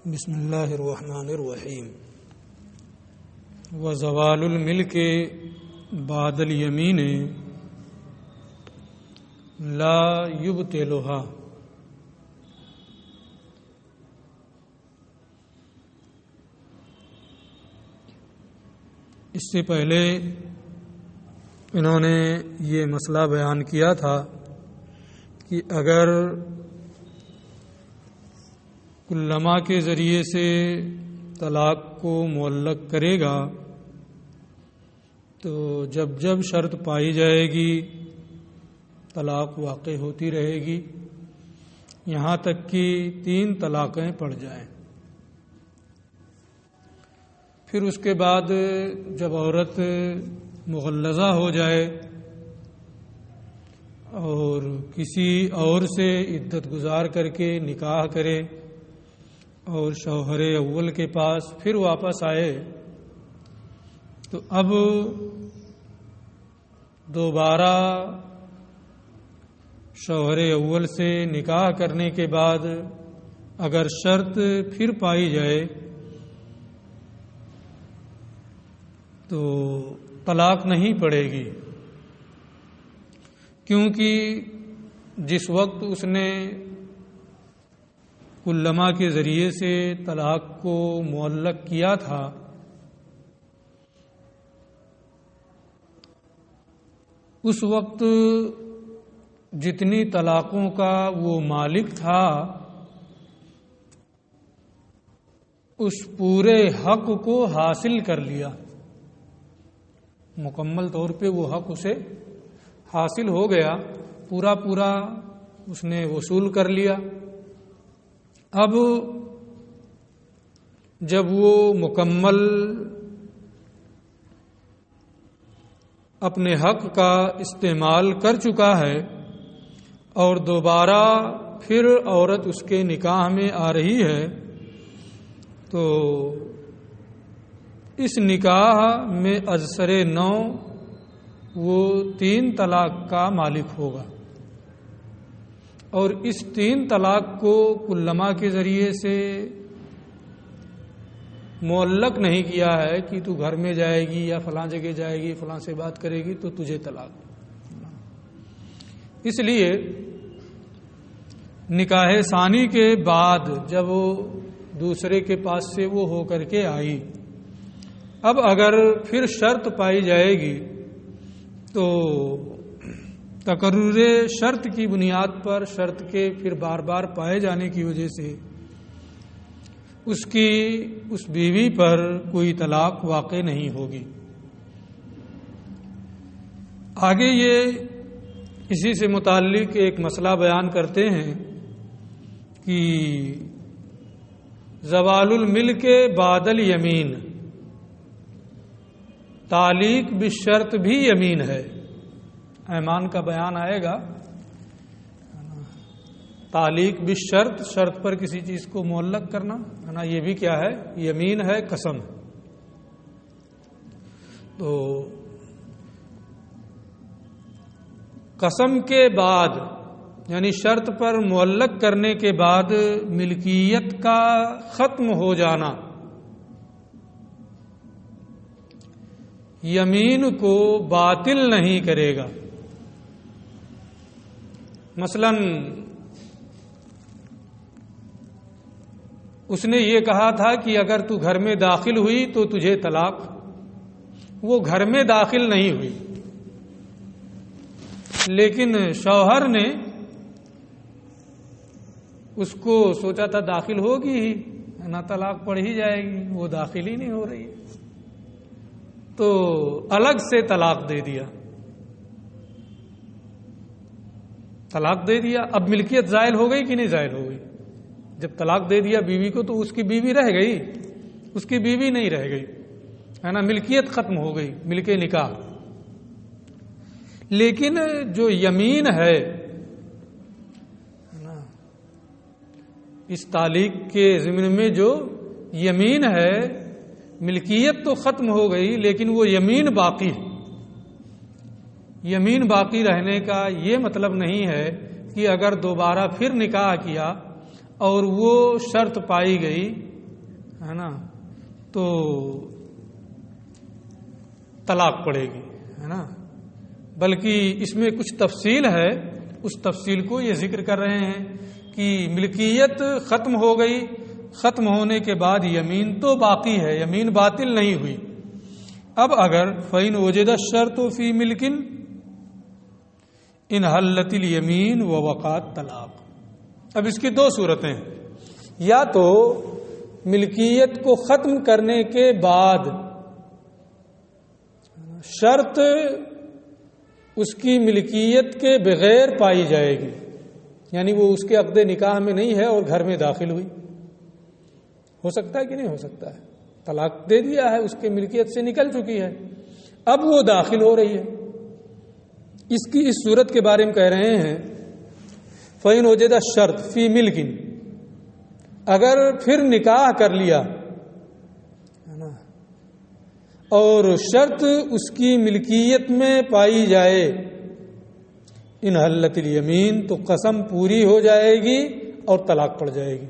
بسم اللہ الرحمن الرحیم. وزوال الملک بعد الیمین لا یبطلھا. اس سے پہلے انہوں نے یہ مسئلہ بیان کیا تھا کہ اگر علماء کے ذریعے سے طلاق کو معلق کرے گا تو جب جب شرط پائی جائے گی طلاق واقع ہوتی رہے گی یہاں تک کہ 3 طلاقیں پڑ جائیں. پھر اس کے بعد جب عورت مغلظہ ہو جائے اور کسی اور سے عدت گزار کر کے نکاح کرے اور شوہر اول کے پاس پھر واپس آئے تو اب دوبارہ شوہر اول سے نکاح کرنے کے بعد اگر شرط پھر پائی جائے تو طلاق نہیں پڑے گی، کیونکہ جس وقت اس نے علماء کے ذریعے سے طلاق کو معلق کیا تھا اس وقت جتنی طلاقوں کا وہ مالک تھا اس پورے حق کو حاصل کر لیا، مکمل طور پہ وہ حق اسے حاصل ہو گیا، پورا اس نے وصول کر لیا. اب جب وہ مکمل اپنے حق کا استعمال کر چکا ہے اور دوبارہ پھر عورت اس کے نکاح میں آ رہی ہے تو اس نکاح میں ازسر نو وہ 3 طلاق کا مالک ہوگا، اور اس 3 طلاق کو علماء کے ذریعے سے معلق نہیں کیا ہے کہ تو گھر میں جائے گی یا فلاں جگہ جائے گی فلاں سے بات کرے گی تو تجھے طلاق. اس لیے نکاح ثانی کے بعد جب وہ دوسرے کے پاس سے وہ ہو کر کے آئی، اب اگر پھر شرط پائی جائے گی تو تقرر شرط کی بنیاد پر شرط کے پھر بار بار پائے جانے کی وجہ سے اس بیوی پر کوئی طلاق واقع نہیں ہوگی. آگے یہ اسی سے متعلق ایک مسئلہ بیان کرتے ہیں کہ زوال الملک بعد الیمین، تعلیق بالشرط بھی یمین ہے. ایمان کا بیان آئے گا. تعلیق بالشرط، شرط پر کسی چیز کو معلق کرنا ہے نا، یہ بھی کیا ہے؟ یمین ہے، قسم. تو قسم کے بعد یعنی شرط پر معلق کرنے کے بعد ملکیت کا ختم ہو جانا یمین کو باطل نہیں کرے گا. مثلا اس نے یہ کہا تھا کہ اگر تو گھر میں داخل ہوئی تو تجھے طلاق. وہ گھر میں داخل نہیں ہوئی لیکن شوہر نے اس کو سوچا تھا داخل ہوگی ہی نہ طلاق پڑ ہی جائے گی، وہ داخل ہی نہیں ہو رہی تو الگ سے طلاق دے دیا. طلاق دے دیا، اب ملکیت زائل ہو گئی کہ نہیں زائل ہو گئی؟ جب طلاق دے دیا بیوی کو تو اس کی بیوی رہ گئی، اس کی بیوی نہیں رہ گئی ہے نا، ملکیت ختم ہو گئی، ملک نکاح. لیکن جو یمین ہے نا، اس تعلیق کے ضمن میں جو یمین ہے، ملکیت تو ختم ہو گئی لیکن وہ یمین باقی ہے. یمین باقی رہنے کا یہ مطلب نہیں ہے کہ اگر دوبارہ پھر نکاح کیا اور وہ شرط پائی گئی ہے نا تو طلاق پڑے گی، ہے نا. بلکہ اس میں کچھ تفصیل ہے، اس تفصیل کو یہ ذکر کر رہے ہیں کہ ملکیت ختم ہو گئی، ختم ہونے کے بعد یمین تو باقی ہے، یمین باطل نہیں ہوئی. اب اگر فَإِنْ وُجِدَ الشَّرْطُ فِي مِلْكٍ انحلت الیمین ووقعت طلاق. اب اس کی دو صورتیں ہیں، یا تو ملکیت کو ختم کرنے کے بعد شرط اس کی ملکیت کے بغیر پائی جائے گی، یعنی وہ اس کے عقد نکاح میں نہیں ہے اور گھر میں داخل ہوئی. ہو سکتا ہے کہ نہیں ہو سکتا ہے؟ طلاق دے دیا ہے، اس کے ملکیت سے نکل چکی ہے، اب وہ داخل ہو رہی ہے. اس کی اس صورت کے بارے میں کہہ رہے ہیں فَإِنْ وُجِدَ الشَّرْطُ فِي مِلْكٍ، اگر پھر نکاح کر لیا اور شرط اس کی ملکیت میں پائی جائے، انحلت الیمین، تو قسم پوری ہو جائے گی اور طلاق پڑ جائے گی،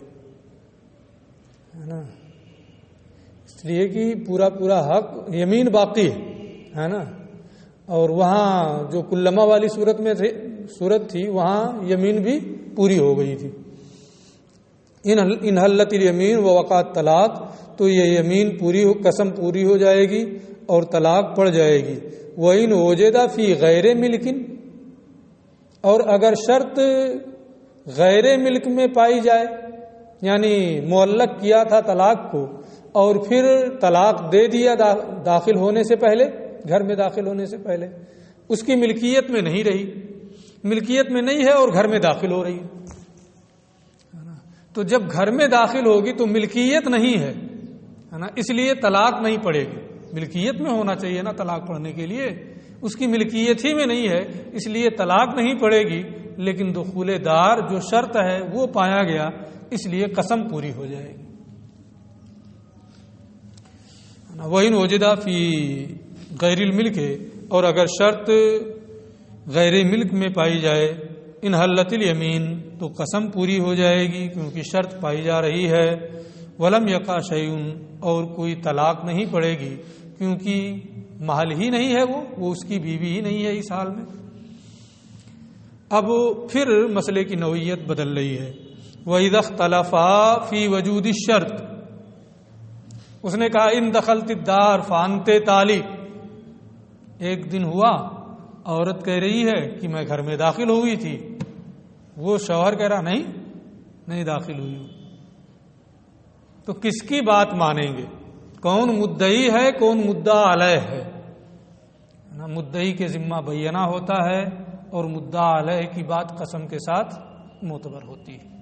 ہے نا. اس لیے کہ پورا حق یمین باقی ہے نا. اور وہاں جو کلمہ والی صورت تھی وہاں یمین بھی پوری ہو گئی تھی. انحلت الیمین ووقعت طلاق، تو یہ یمین قسم پوری ہو جائے گی اور طلاق پڑ جائے گی. وَإِنْ وُجِدَ فِي غَيْرِ مِلْكٍ، اور اگر شرط غیر ملک میں پائی جائے، یعنی معلق کیا تھا طلاق کو اور پھر طلاق دے دیا داخل ہونے سے پہلے، گھر میں داخل ہونے سے پہلے، اس کی ملکیت میں نہیں رہی، ملکیت میں نہیں ہے اور گھر میں داخل ہو رہی ہے. تو جب گھر میں داخل ہوگی تو ملکیت نہیں ہے نا، اس لیے طلاق نہیں پڑے گی. ملکیت میں ہونا چاہیے نا طلاق پڑھنے کے لیے، اس کی ملکیت ہی میں نہیں ہے، اس لیے طلاق نہیں پڑے گی. لیکن دخول دار جو شرط ہے وہ پایا گیا، اس لیے قسم پوری ہو جائے گی. وَإِنْ وُجِدَ فِي غیر الملک، اور اگر شرط غیر ملک میں پائی جائے، انحلت الیمین، تو قسم پوری ہو جائے گی کیونکہ شرط پائی جا رہی ہے. ولم یقع شیء، اور کوئی طلاق نہیں پڑے گی کیونکہ محل ہی نہیں ہے، وہ اس کی بیوی ہی نہیں ہے اس حال میں. اب پھر مسئلے کی نوعیت بدل رہی ہے. وَإِذَا اخْتَلَفَا فِي وُجُودِ الشَّرْطِ، اس نے کہا ان دخلت الدار فانت طالق. ایک دن ہوا عورت کہہ رہی ہے کہ میں گھر میں داخل ہوئی تھی، وہ شوہر کہہ رہا نہیں داخل ہوئی ہوں. تو کس کی بات مانیں گے؟ کون مدعی ہے، کون مدعا علیہ ہے؟ مدعی کے ذمہ بینہ ہوتا ہے اور مدعا علیہ کی بات قسم کے ساتھ معتبر ہوتی ہے.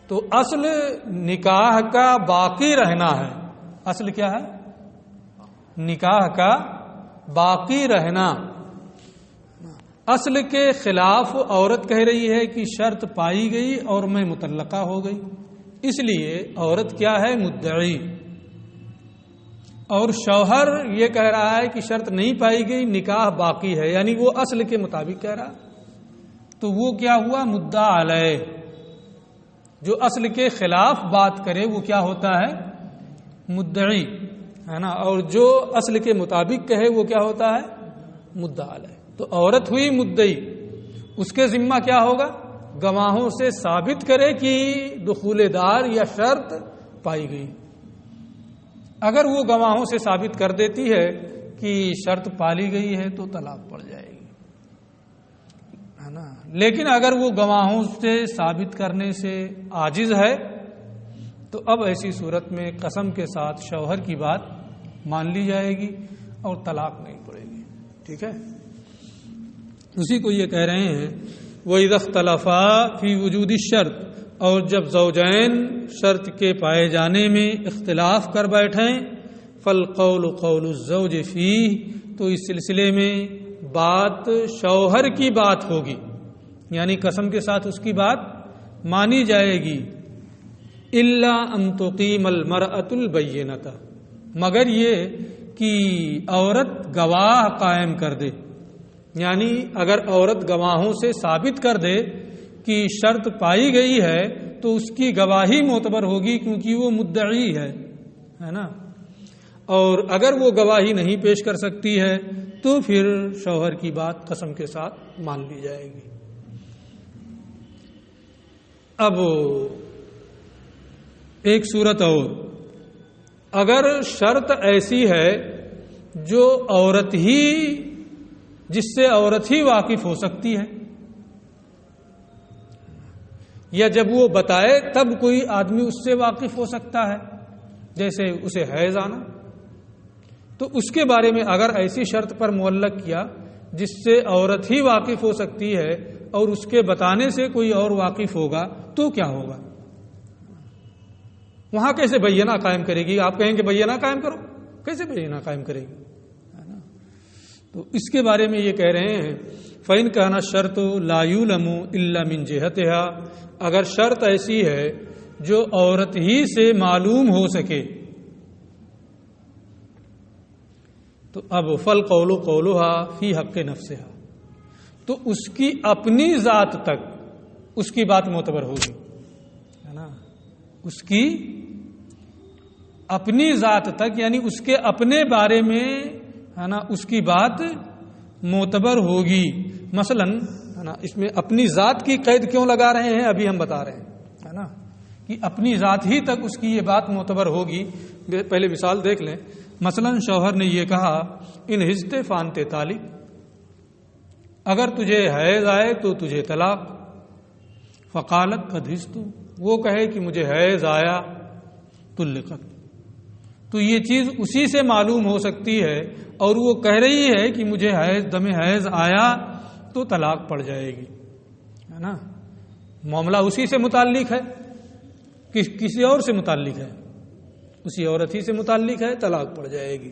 تو اصل نکاح کا باقی رہنا ہے. اصل کیا ہے؟ نکاح کا باقی رہنا. اصل کے خلاف عورت کہہ رہی ہے کہ شرط پائی گئی اور میں مطلقہ ہو گئی، اس لیے عورت کیا ہے؟ مدعی. اور شوہر یہ کہہ رہا ہے کہ شرط نہیں پائی گئی، نکاح باقی ہے، یعنی وہ اصل کے مطابق کہہ رہا. تو وہ کیا ہوا؟ مدعا علیہ. جو اصل کے خلاف بات کرے وہ کیا ہوتا ہے؟ مدعی، ہے نا. اور جو اصل کے مطابق کہے وہ کیا ہوتا ہے؟ مدعا علیہ. تو عورت ہوئی مدعی، اس کے ذمہ کیا ہوگا؟ گواہوں سے ثابت کرے کہ دخول دار یا شرط پائی گئی. اگر وہ گواہوں سے ثابت کر دیتی ہے کہ شرط پالی گئی ہے تو طلاق پڑ جائے گی، ہے نا. لیکن اگر وہ گواہوں سے ثابت کرنے سے عاجز ہے تو اب ایسی صورت میں قسم کے ساتھ شوہر کی بات مان لی جائے گی اور طلاق نہیں پڑے گی. ٹھیک ہے. اسی کو یہ کہہ رہے ہیں وَإِذَا اخْتَلَفَا فِي وُجُودِ الشَّرْطِ، اور جب زوجین شرط کے پائے جانے میں اختلاف کر بیٹھیں، فَالْقَوْلُ قَوْلُ الزَّوْجِ فِيهِ، تو اس سلسلے میں بات شوہر کی بات ہوگی، یعنی قسم کے ساتھ اس کی بات مانی جائے گی. إِلَّا أَن تُقِيمَ الْمَرْأَةُ الْبَيِّنَةَ، مگر یہ کہ عورت گواہ قائم کر دے. یعنی اگر عورت گواہوں سے ثابت کر دے کی شرط پائی گئی ہے تو اس کی گواہی معتبر ہوگی کیونکہ وہ مدعی ہے نا. اور اگر وہ گواہی نہیں پیش کر سکتی ہے تو پھر شوہر کی بات قسم کے ساتھ مان لی جائے گی. اب ایک صورت اور، اگر شرط ایسی ہے جو عورت ہی، جس سے عورت ہی واقف ہو سکتی ہے، یا جب وہ بتائے تب کوئی آدمی اس سے واقف ہو سکتا ہے، جیسے اسے حیض آنا، تو اس کے بارے میں اگر ایسی شرط پر معلق کیا جس سے عورت ہی واقف ہو سکتی ہے اور اس کے بتانے سے کوئی اور واقف ہوگا تو کیا ہوگا؟ وہاں کیسے بینہ قائم کرے گی؟ آپ کہیں گے بینہ قائم کرو، کیسے بینہ قائم کرے گی؟ تو اس کے بارے میں یہ کہہ رہے ہیں فَإِنْ كَانَ الشَّرْطُ لَا يُعْلَمُ إِلَّا مِنْ جِهَتِهَا، اگر شرط ایسی ہے جو عورت ہی سے معلوم ہو سکے تو اب فَالْقَوْلُ قَوْلُهَا فِي حَقِّ نَفْسِهَا، تو اس کی اپنی ذات تک اس کی بات معتبر ہوگی، ہے نا. اس کی اپنی ذات تک یعنی اس کے اپنے بارے میں، ہے نا، اس کی بات معتبر ہوگی. مثلا ہے نا، اس میں اپنی ذات کی قید کیوں لگا رہے ہیں ابھی ہم بتا رہے ہیں، ہے نا، کہ اپنی ذات ہی تک اس کی یہ بات معتبر ہوگی. پہلے مثال دیکھ لیں. مثلا شوہر نے یہ کہا ان حجت فانتے طالق، اگر تجھے حیض آئے تو تجھے طلاق. فقالت قد حجت، وہ کہے کہ مجھے حیض آیا، طلقت. تو یہ چیز اسی سے معلوم ہو سکتی ہے اور وہ کہہ رہی ہے کہ مجھے دم حیض آیا تو طلاق پڑ جائے گی، ہے نا. معاملہ اسی سے متعلق ہے، کسی اور سے متعلق ہے، اسی عورت ہی سے متعلق ہے، طلاق پڑ جائے گی.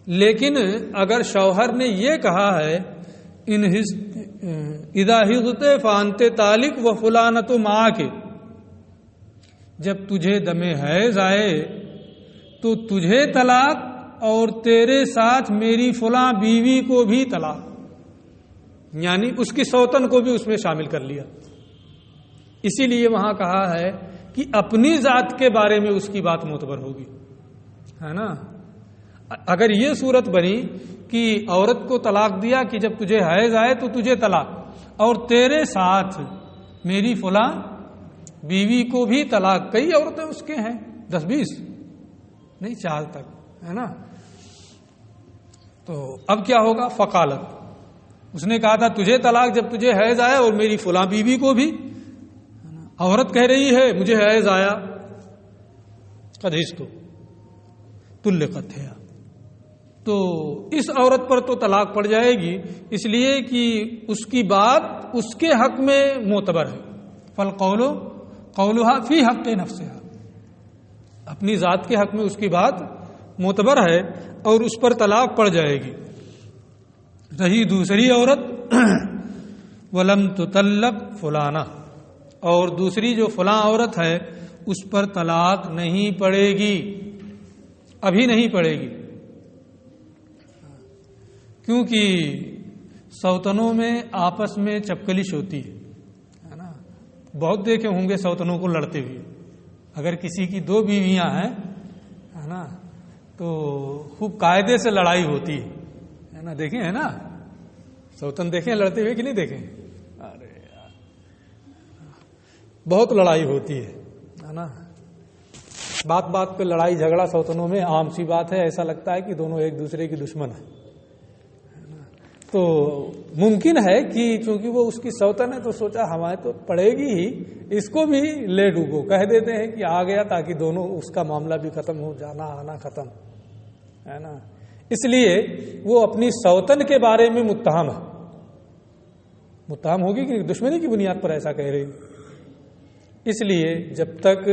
لیکن اگر شوہر نے یہ کہا ہے اذا حضت فانت طالق و فلانت معاک، جب تجھے دم حیض آئے تو تجھے طلاق اور تیرے ساتھ میری فلاں بیوی کو بھی طلاق، یعنی اس کی سوتن کو بھی اس میں شامل کر لیا. اسی لیے وہاں کہا ہے کہ اپنی ذات کے بارے میں اس کی بات معتبر ہوگی، ہے نا. اگر یہ صورت بنی کہ عورت کو طلاق دیا کہ جب تجھے حیض آئے تو تجھے طلاق، اور تیرے ساتھ میری فلاں بیوی کو بھی طلاق، کئی عورتیں اس کے ہیں، 10-20 نہیں 4 تک، ہے نا. تو اب کیا ہوگا؟ فقالت، اس نے کہا تھا تجھے طلاق جب تجھے حیض آیا اور میری فلاں بیوی کو بھی. عورت کہہ رہی ہے مجھے حیض آیا، قد حجت طلقت ہے. تو اس عورت پر تو طلاق پڑ جائے گی، اس لیے کہ اس کی بات اس کے حق میں معتبر ہے. فالقول قولها فی حق نفسها، اپنی ذات کے حق میں اس کی بات معتبر ہے اور اس پر طلاق پڑ جائے گی. رہی دوسری عورت ولم تطلق فلانہ، اور دوسری جو فلاں عورت ہے اس پر طلاق نہیں پڑے گی، ابھی نہیں پڑے گی، کیونکہ سوتنوں میں آپس میں چپکلش ہوتی ہے نا. بہت دیکھے ہوں گے سوتنوں کو لڑتے ہوئے. اگر کسی کی 2 بیویاں ہیں، ہے نا، تو خوب قاعدے سے لڑائی ہوتی ہے نا. دیکھیں ہے نا سوتن، دیکھیں لڑتے ہوئے کہ نہیں دیکھیں؟ ارے یار بہت لڑائی ہوتی ہے نا. بات بات پہ لڑائی جھگڑا سوتنوں میں عام سی بات ہے، ایسا لگتا ہے کہ دونوں ایک دوسرے کی دشمن ہیں. تو ممکن ہے کہ چونکہ وہ اس کی سوتن ہے تو سوچا ہمارے تو پڑے گی ہی، اس کو بھی لے ڈوبو، کہہ دیتے ہیں کہ آ گیا تاکہ دونوں اس کا معاملہ بھی ختم ہو، جانا آنا ختم، ہے نا. اس لیے وہ اپنی سوتن کے بارے میں متہم ہے. متہم ہوگی کہ دشمنی کی بنیاد پر ایسا کہہ رہی. اس لیے جب تک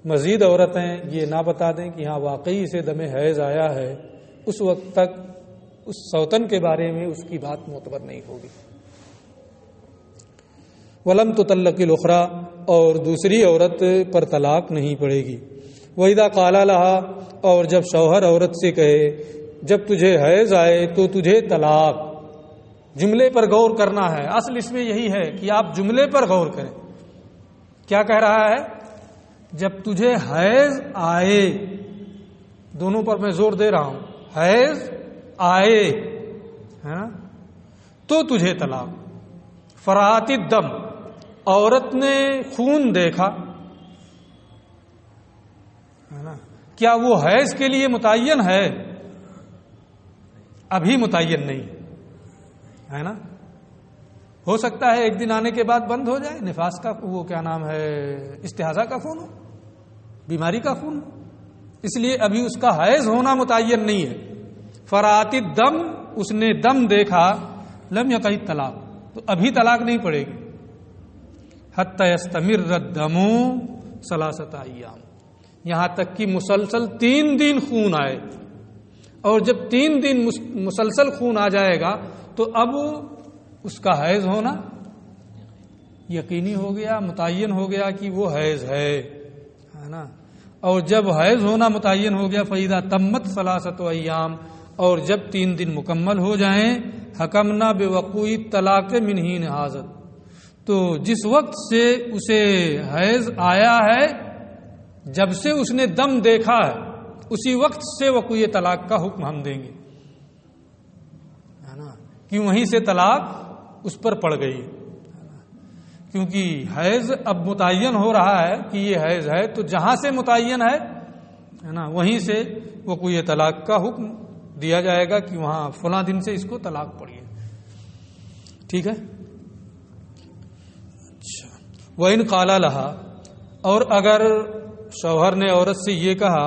مزید عورتیں یہ نہ بتا دیں کہ ہاں واقعی اسے دم حیض آیا ہے، اس وقت تک اس سوتن کے بارے میں اس کی بات معتبر نہیں ہوگی. ولم تطلق الاخری، اور دوسری عورت پر طلاق نہیں پڑے گی. وَإِذَا قَالَ لَهَا، اور جب شوہر عورت سے کہے جب تجھے حیض آئے تو تجھے طلاق، جملے پر غور کرنا ہے. اصل اس میں یہی ہے کہ آپ جملے پر غور کریں. کیا کہہ رہا ہے؟ جب تجھے حیض آئے، دونوں پر میں زور دے رہا ہوں، حیض آئے ہے نا تو تجھے طلاق. فرات الدم، عورت نے خون دیکھا ہے نا، کیا وہ حیض کے لیے متعین ہے؟ ابھی متعین نہیں ہے نا. ہو سکتا ہے ایک دن آنے کے بعد بند ہو جائے. نفاس کا وہ کیا نام ہے، استحاضہ کا خون ہو، بیماری کا خون ہو، اس لیے ابھی اس کا حیض ہونا متعین نہیں ہے. فرات الدم، اس نے دم دیکھا، لم یقع طلاق، تو ابھی طلاق نہیں پڑے گی. حتی یستمر الدم ثلاثۃ ایام، یہاں تک کہ مسلسل 3 دن خون آئے. اور جب 3 دن مسلسل خون آ جائے گا تو اب اس کا حیض ہونا یقینی ہو گیا، متعین ہو گیا کہ وہ حیض ہے نا. اور جب حیض ہونا متعین ہو گیا، فَإِذَا تَمَّتْ ثَلَاثَةُ أَيَّامٍ، اور جب 3 دن مکمل ہو جائیں، حکمنا بوقوع الطلاق من حین حاضت، تو جس وقت سے اسے حیض آیا ہے، جب سے اس نے دم دیکھا ہے، اسی وقت سے وقوع طلاق کا حکم ہم دیں گے ہے نا. کہ وہیں سے طلاق اس پر پڑ گئی، کیونکہ حیض اب متعین ہو رہا ہے کہ یہ حیض ہے، تو جہاں سے متعین ہے نا وہیں سے وقوع طلاق کا حکم دیا جائے گا کہ وہاں فلاں دن سے اس کو طلاق پڑی ہے. ٹھیک ہے. اچھا، وَإِنْ قَالَ لَهَا، اور اگر شوہر نے عورت سے یہ کہا،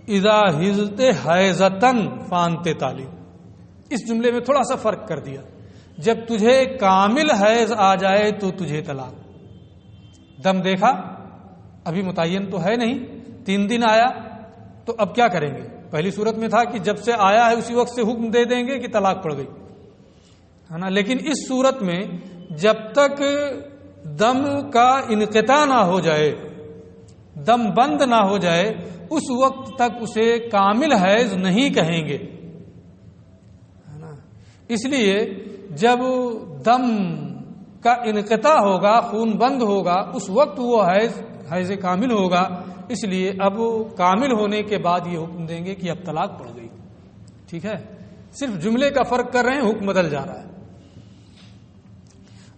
اذا حزت حیضتن فانت طالب، اس جملے میں تھوڑا سا فرق کر دیا. جب تجھے کامل حیض آ جائے تو تجھے طلاق. دم دیکھا، ابھی متعین تو ہے نہیں، 3 دن آیا، تو اب کیا کریں گے؟ پہلی صورت میں تھا کہ جب سے آیا ہے اسی وقت سے حکم دے دیں گے کہ طلاق پڑ گئی ہے نا. لیکن اس صورت میں جب تک دم کا انقطاع نہ ہو جائے، دم بند نہ ہو جائے، اس وقت تک اسے کامل حیض نہیں کہیں گے ہے نا. اس لیے جب دم کا انقطاع ہوگا، خون بند ہوگا، اس وقت وہ حیض کامل ہوگا. اس لیے اب کامل ہونے کے بعد یہ حکم دیں گے کہ اب طلاق پڑ گئی. ٹھیک ہے، صرف جملے کا فرق کر رہے ہیں، حکم بدل جا رہا ہے.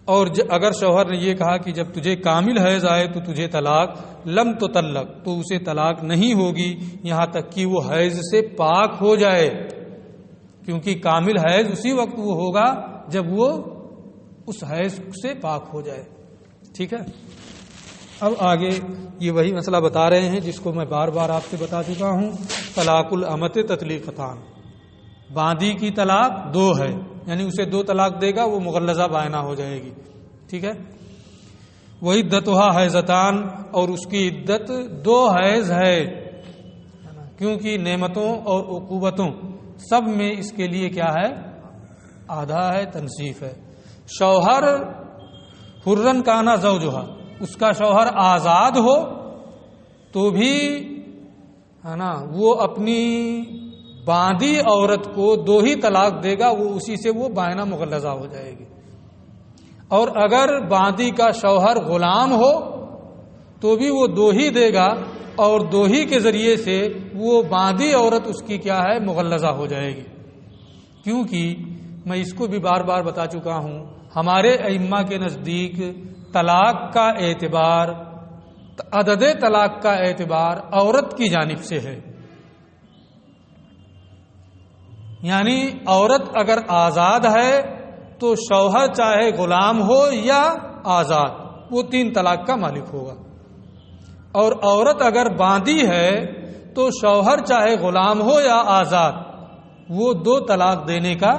اور اگر شوہر نے یہ کہا کہ جب تجھے کامل حیض آئے تو تجھے طلاق، لم تطلق، تو اسے طلاق نہیں ہوگی یہاں تک کہ وہ حیض سے پاک ہو جائے، کیونکہ کامل حیض اسی وقت وہ ہوگا جب وہ اس حیض سے پاک ہو جائے. ٹھیک ہے. اب آگے یہ وہی مسئلہ بتا رہے ہیں جس کو میں بار بار آپ سے بتا چکا ہوں. طلاق الامت تطلیقتان، باندی کی طلاق 2 ہے، یعنی اسے 2 طلاق دے گا، وہ مغلظہ بائنہ ہو جائے گی. ٹھیک ہے. وعدتها حیضتان، اور اس کی عدت 2 حیض ہے، کیونکہ نعمتوں اور عقوبتوں سب میں اس کے لیے کیا ہے؟ آدھا ہے، تنصیف ہے. شوہر حرن کانا زوجہا، اس کا شوہر آزاد ہو تو بھی ہے نا وہ اپنی باندی عورت کو 2 ہی طلاق دے گا، وہ اسی سے وہ بائنہ مغلظہ ہو جائے گی. اور اگر باندی کا شوہر غلام ہو تو بھی وہ 2 ہی دے گا، اور 2 ہی کے ذریعے سے وہ باندی عورت اس کی کیا ہے؟ مغلظہ ہو جائے گی. کیونکہ میں اس کو بھی بار بار بتا چکا ہوں، ہمارے ائمہ کے نزدیک طلاق کا اعتبار، عدد طلاق کا اعتبار عورت کی جانب سے ہے. یعنی عورت اگر آزاد ہے تو شوہر چاہے غلام ہو یا آزاد، وہ 3 طلاق کا مالک ہوگا. اور عورت اگر باندی ہے تو شوہر چاہے غلام ہو یا آزاد، وہ 2 طلاق دینے کا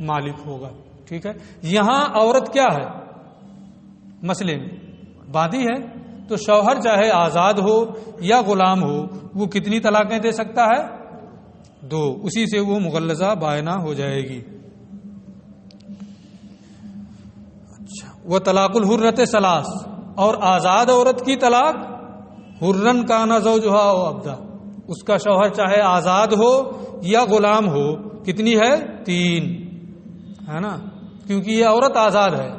مالک ہوگا. ٹھیک ہے. یہاں عورت کیا ہے؟ مسئلے میں باندی ہے، تو شوہر چاہے آزاد ہو یا غلام ہو، وہ کتنی طلاقیں دے سکتا ہے؟ 2. اسی سے وہ مغلظہ بائنہ ہو جائے گی. اچھا. وہ طلاق الحرۃ 3، اور آزاد عورت کی طلاق، حرن کانا زوجہا و عبدا، اس کا شوہر چاہے آزاد ہو یا غلام ہو، کتنی ہے؟ 3 ہے نا. کیونکہ یہ عورت آزاد ہے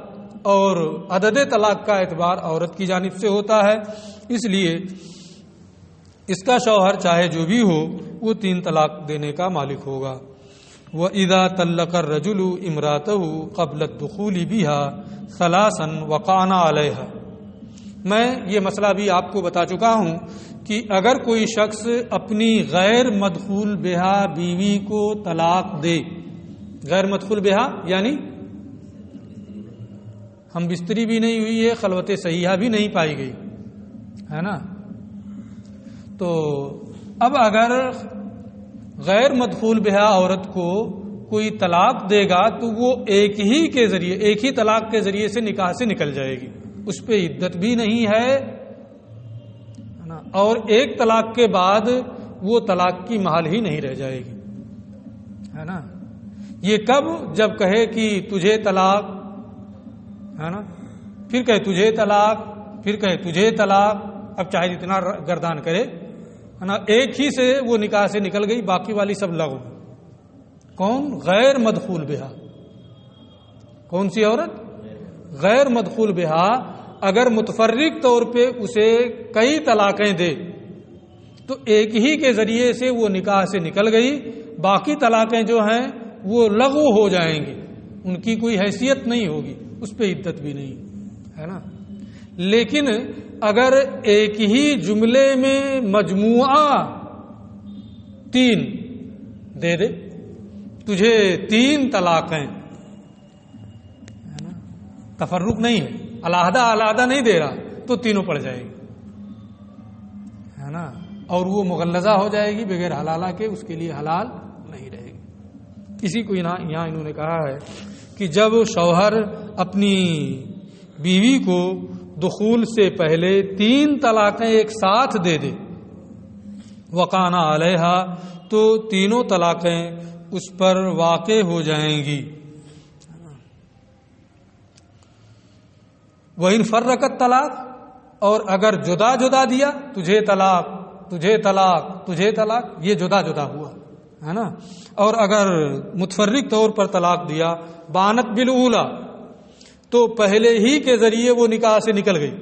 اور عدد طلاق کا اعتبار عورت کی جانب سے ہوتا ہے، اس لیے اس کا شوہر چاہے جو بھی ہو وہ 3 طلاق دینے کا مالک ہوگا۔ وَإِذَا طَلَّقَ الرَّجُلُ امْرَأَتَهُ قَبْلَ الدُّخُولِ بِهَا ثَلَاثًا وَقَعْنَ عَلَيْهَا۔ میں یہ مسئلہ بھی آپ کو بتا چکا ہوں کہ اگر کوئی شخص اپنی غیر مدخول بہا بیوی کو طلاق دے، غیر مدخول بہا یعنی ہم بستری بھی نہیں ہوئی ہے، خلوت صحیحہ بھی نہیں پائی گئی ہے نا، تو اب اگر غیر مدخول بہا عورت کو کوئی طلاق دے گا تو وہ ایک ہی طلاق کے ذریعے سے نکاح سے نکل جائے گی، اس پہ عدت بھی نہیں ہے نا، اور ایک طلاق کے بعد وہ طلاق کی محل ہی نہیں رہ جائے گی ہے نا۔ یہ کب؟ جب کہے کہ تجھے طلاق ہے نا، پھر کہے تجھے طلاق، پھر کہے تجھے طلاق، اب چاہے جتنا گردان کرے ہے نا، ایک ہی سے وہ نکاح سے نکل گئی، باقی والی سب لغو۔ کون؟ غیر مدخول بہا۔ کون سی عورت؟ غیر مدخول بہا اگر متفرق طور پہ اسے کئی طلاقیں دے تو ایک ہی کے ذریعے سے وہ نکاح سے نکل گئی، باقی طلاقیں جو ہیں وہ لغو ہو جائیں گی، ان کی کوئی حیثیت نہیں ہوگی، اس پہ عدت بھی نہیں ہے نا۔ لیکن اگر ایک ہی جملے میں مجموعہ 3 دے دے، تجھے 3 طلاقیں، تفرق نہیں ہے، علیحدہ علیحدہ نہیں دے رہا، تو تینوں پڑ جائے گی ہے نا، اور وہ مغلظہ ہو جائے گی بغیر حلالہ کے، اس کے لیے حلال نہیں رہے گی۔ اسی کو یہاں انہوں نے کہا ہے کہ جب شوہر اپنی بیوی کو دخول سے پہلے 3 طلاقیں ایک ساتھ دے دے، وقعنا علیہا، تو تینوں طلاقیں اس پر واقع ہو جائیں گی۔ وَإِنْ فَرَّقَتْ طلاق، اور اگر جدا جدا دیا، تجھے طلاق، تجھے طلاق، تجھے طلاق، یہ جدا جدا ہوا ہے نا، اور اگر متفرق طور پر طلاق دیا، بانت بالاولی، تو پہلے ہی کے ذریعے وہ نکاح سے نکل گئی،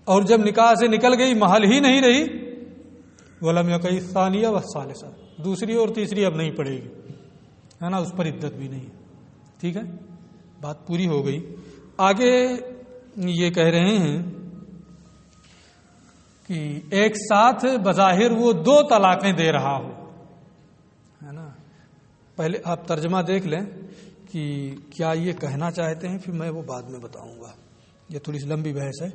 اور جب نکاح سے نکل گئی محل ہی نہیں رہی، وَلَمْ يَقَعِ الثَّانِيَةُ وَالثَّالِثَةُ، دوسری اور تیسری اب نہیں پڑے گی ہے نا، اس پر عدت بھی نہیں ہے۔ ٹھیک ہے، بات پوری ہو گئی۔ آگے یہ کہہ رہے ہیں کہ ایک ساتھ بظاہر وہ 2 طلاقیں دے رہا ہو ہے نا، پہلے آپ ترجمہ دیکھ لیں کہ کیا یہ کہنا چاہتے ہیں، پھر میں وہ بعد میں بتاؤں گا، یہ تھوڑی سی لمبی بحث ہے۔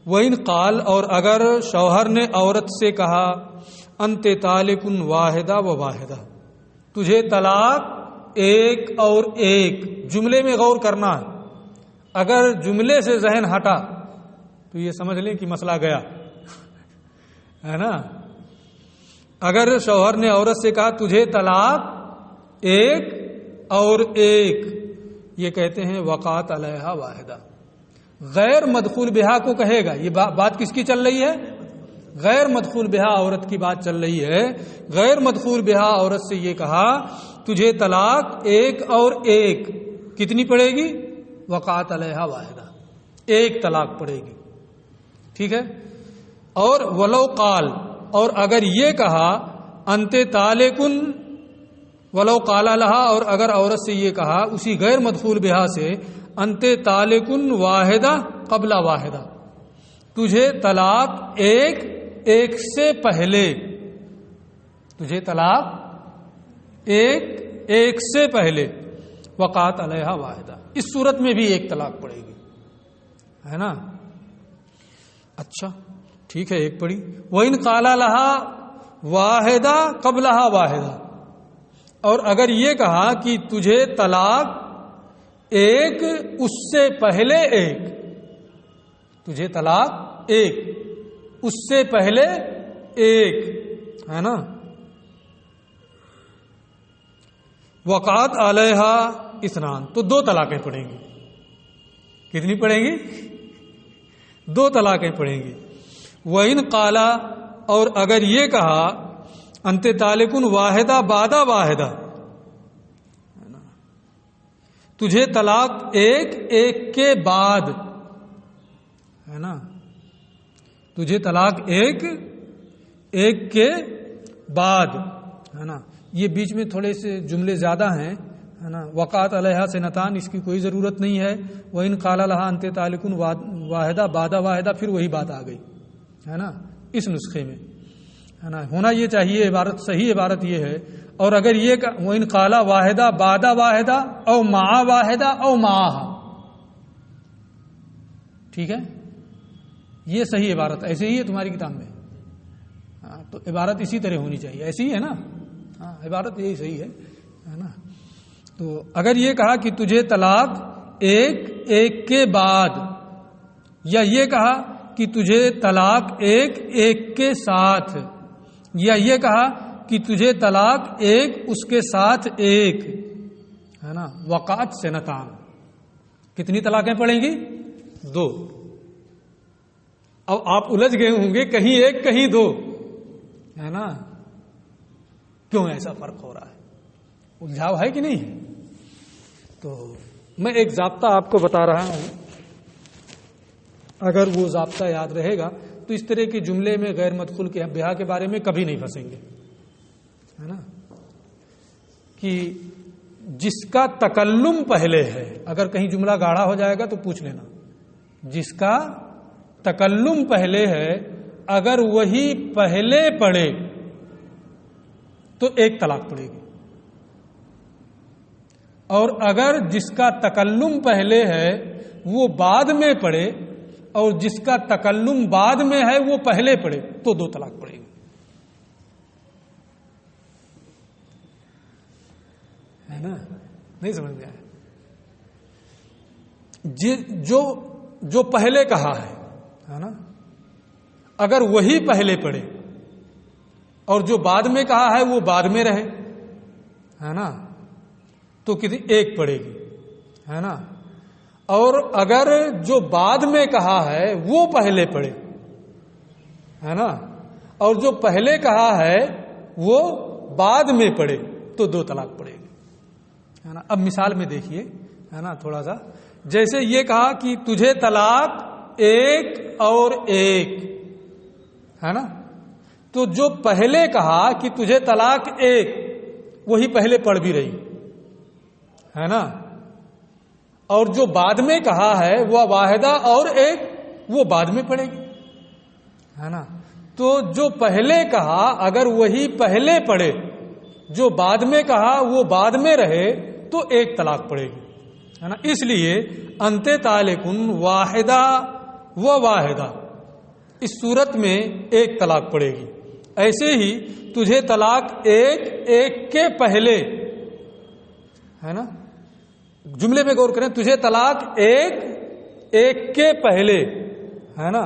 وَإِنْ قال، اور اگر شوہر نے عورت سے کہا، انت طالق واحدہ و واحدہ، تجھے طلاق ایک اور ایک، جملے میں غور کرنا ہے، اگر جملے سے ذہن ہٹا تو یہ سمجھ لیں کہ مسئلہ گیا ہے نا۔ اگر شوہر نے عورت سے کہا تجھے طلاق ایک اور ایک، یہ کہتے ہیں وقعت علیہا واحدہ، غیر مدخول بہا کو کہے گا۔ یہ بات کس کی چل رہی ہے؟ غیر مدخول بہا عورت کی بات چل رہی ہے۔ غیر مدخول بہا عورت سے یہ کہا تجھے طلاق ایک اور ایک، کتنی پڑے گی؟ وقعت علیہا واحدہ، ایک طلاق پڑے گی۔ ٹھیک ہے، اور ولو قال، اور اگر یہ کہا انت طالقن ولو قال لہا، اور اگر عورت سے یہ کہا اسی غیر مدخول بہا سے انت طالقن واحدہ قبل واحدہ، تجھے طلاق ایک ایک سے پہلے، تجھے طلاق ایک ایک سے پہلے، وقعت علیہا واحدہ، اس صورت میں بھی ایک طلاق پڑے گی ہے نا۔ اچھا ٹھیک ہے، ایک پڑی۔ وَإِنْ قَالَ لَهَا وَاحِدَةٌ قَبْلَهَا وَاحِدَةٌ، اور اگر یہ کہا کہ تجھے طلاق ایک اس سے پہلے ایک، تجھے طلاق ایک اس سے پہلے ایک ہے نا، وقعت علیہا اثنان، تو 2 طلاقیں پڑیں گی۔ کتنی پڑیں گی؟ 2 طلاقیں پڑیں گی۔ وَإِنْ قَالَ، اور اگر یہ کہا انت طالقن واحدہ بعد واحدہ، تجھے طلاق ایک ایک کے بعد، ہے نا، تجھے طلاق ایک ایک کے بعد، ہے نا. یہ بیچ میں تھوڑے سے جملے زیادہ ہیں، ہے نا. وقعت علیہا سنتان، اس کی کوئی ضرورت نہیں ہے. وَإِنْ قَالَ لَهَا أَنْتِ طَالِقٌ واحدہ بعد واحدہ، پھر وہی بات آ گئی، ہے نا. اس نسخے میں، ہے نا، ہونا یہ چاہیے عبارت، صحیح عبارت یہ ہے. اور اگر یہ وَإِنْ قَالَ واحدہ بعد واحدہ او مع واحدہ او معها، ٹھیک ہے، یہ صحیح عبارت ایسے ہی ہے تمہاری کتاب میں. ہاں تو عبارت اسی طرح ہونی چاہیے، ایسی ہی ہے نا. ہاں عبارت یہی صحیح ہے نا. تو اگر یہ کہا کہ تجھے طلاق ایک ایک کے بعد، یا یہ کہا کہ تجھے طلاق ایک ایک کے ساتھ، یا یہ کہا کہ تجھے طلاق ایک اس کے ساتھ ایک، ہے نا. وقعت سنتان، کتنی طلاقیں پڑیں گی؟ 2. اب آپ الجھ گئے ہوں گے، کہیں ایک کہیں 2، ہے نا. کیوں ایسا فرق ہو رہا ہے؟ الجھاؤ ہے کہ نہیں ہے؟ تو میں ایک ضابطہ آپ کو بتا رہا ہوں، اگر وہ ضابطہ یاد رہے گا تو اس طرح کے جملے میں غیر مدخول کے بیاہ کے بارے میں کبھی نہیں پھنسیں گے، ہے نا. کہ جس کا تکلم پہلے ہے، اگر کہیں جملہ گاڑھا ہو جائے گا تو پوچھ لینا. جس کا تکلم پہلے ہے، اگر وہی پہلے پڑے تو ایک طلاق پڑے گی. اور اگر جس کا تکلم پہلے ہے وہ بعد میں پڑے، اور جس کا تکلم بعد میں ہے وہ پہلے پڑے، تو 2 طلاق پڑے گی، ہے نا. نہیں سمجھ میں آیا؟ جو پہلے کہا ہے نا، اگر وہی پہلے پڑے اور جو بعد میں کہا ہے وہ بعد میں رہے، ہے نا، تو کتنی؟ 1 پڑے گی، ہے نا. اور اگر جو بعد میں کہا ہے وہ پہلے پڑے، ہے نا، اور جو پہلے کہا ہے وہ بعد میں پڑے، تو 2 طلاق پڑے گی، ہے نا. اب مثال میں دیکھیے، ہے نا، تھوڑا سا. جیسے یہ کہا کہ تجھے طلاق ایک اور ایک، ہے نا. تو جو پہلے کہا کہ تجھے طلاق ایک، وہی پہلے پڑھ بھی رہی، ہے نا. اور جو بعد میں کہا ہے وہ واحدہ اور ایک، وہ بعد میں پڑے گی، ہے نا. تو جو پہلے کہا اگر وہی پہلے پڑے، جو بعد میں کہا وہ بعد میں رہے، تو 1 طلاق پڑے گی، ہے نا. اس لیے انت طالقن واحدہ و واحدہ، اس صورت میں 1 طلاق پڑے گی. ایسے ہی تجھے طلاق ایک ایک کے پہلے، ہے نا. جملے میں غور کریں، تجھے طلاق ایک ایک کے پہلے، ہے نا.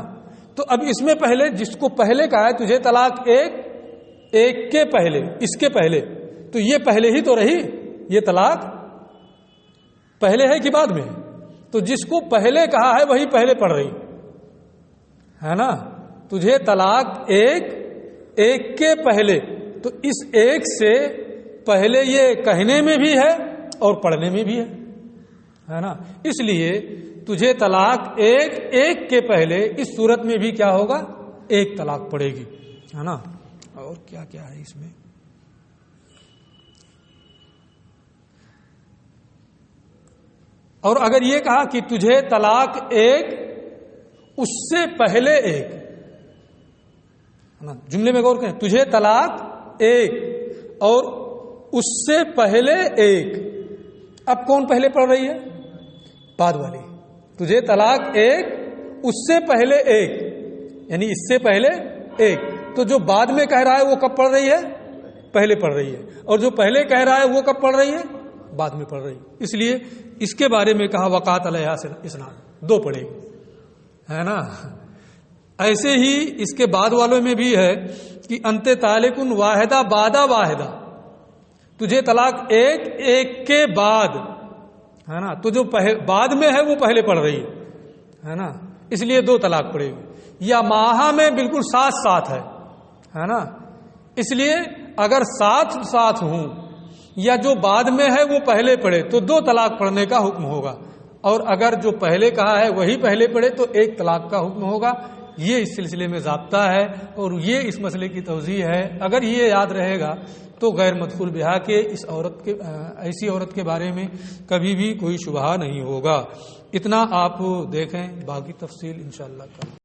تو اب اس میں پہلے جس کو پہلے کہا ہے تجھے طلاق ایک ایک کے پہلے، اس کے پہلے، تو یہ پہلے ہی تو رہی، یہ طلاق پہلے ہے کہ بعد میں؟ تو جس کو پہلے کہا ہے وہی پہلے پڑھ رہی، ہے نا. تجھے طلاق ایک ایک کے پہلے، تو اس ایک سے پہلے یہ کہنے میں بھی ہے اور پڑھنے میں بھی ہے نا. اس لیے تجھے طلاق ایک ایک کے پہلے، اس صورت میں بھی کیا ہوگا؟ 1 طلاق پڑے گی، ہے نا. اور کیا کیا ہے اس میں؟ اور اگر یہ کہا کہ تجھے طلاق ایک اس سے پہلے ایک، جملے میں غور کریں، تجھے طلاق ایک اور اس سے پہلے ایک، اب کون پہلے پڑھ رہی ہے؟ بعد والی. تجھے طلاق ایک اس سے پہلے ایک، یعنی اس سے پہلے ایک. تو جو بعد میں کہہ رہا ہے وہ کب پڑھ رہی ہے؟ پہلے پڑھ رہی ہے. اور جو پہلے کہہ رہا ہے وہ کب پڑھ رہی ہے؟ بعد میں پڑھ رہی ہے. اس لیے اس کے بارے میں کہا وقعت علیہا اسنان، 2 پڑھے گی، ہے نا. ایسے ہی اس کے بعد والوں میں بھی ہے کہ انت طالقن واحدہ بعد واحدہ، تجھے طلاق ایک ایک کے بعد، ہے نا. تو جو بعد میں ہے وہ پہلے پڑھ رہی ہے نا. اس لیے 2 طلاق پڑے گی. یا ماہا میں بالکل ساتھ ہے نا. اس لیے اگر ساتھ ہوں یا جو بعد میں ہے وہ پہلے پڑھے تو 2 طلاق پڑھنے کا حکم ہوگا، اور اگر جو پہلے کہا ہے وہی پہلے پڑھے تو 1 طلاق کا حکم ہوگا۔ یہ اس سلسلے میں ضابطہ ہے اور یہ اس مسئلے کی توضیح ہے۔ اگر یہ یاد رہے گا تو غیر مدخول بہا کے ایسی عورت کے بارے میں کبھی بھی کوئی شبہہ نہیں ہوگا۔ اتنا آپ دیکھیں، باقی تفصیل انشاءاللہ کل۔